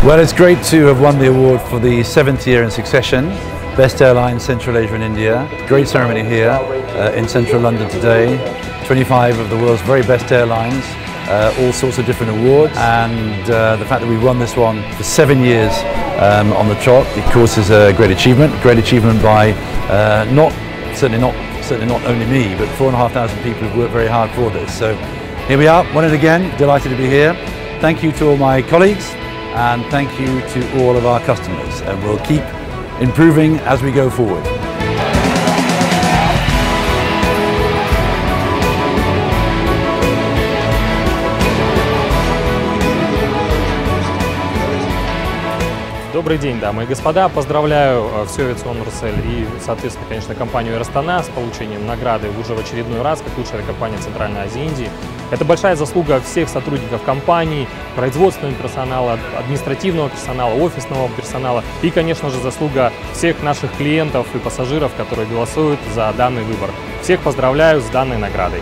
Well, it's great to have won the award for the 7th year in succession. Best Airline Central Asia and India. Great ceremony here in central London today. 25 of the world's very best airlines, all sorts of different awards, and the fact that we won this one for 7 years on the trot, of course, is a great achievement. Great achievement by certainly not only me, but 4,500 people who've worked very hard for this. So here we are, won it again. Delighted to be here. Thank you to all my colleagues, and thank you to all of our customers, and we'll keep improving as we go forward. Добрый день, дамы и господа. Поздравляю всю авиационную отрасль и, соответственно, конечно, компанию Астана с получением награды уже в очередной раз, как лучшая компания Центральной Азии и Индии. Это большая заслуга всех сотрудников компании, производственного персонала, административного персонала, офисного персонала и, конечно же, заслуга всех наших клиентов и пассажиров, которые голосуют за данный выбор. Всех поздравляю с данной наградой.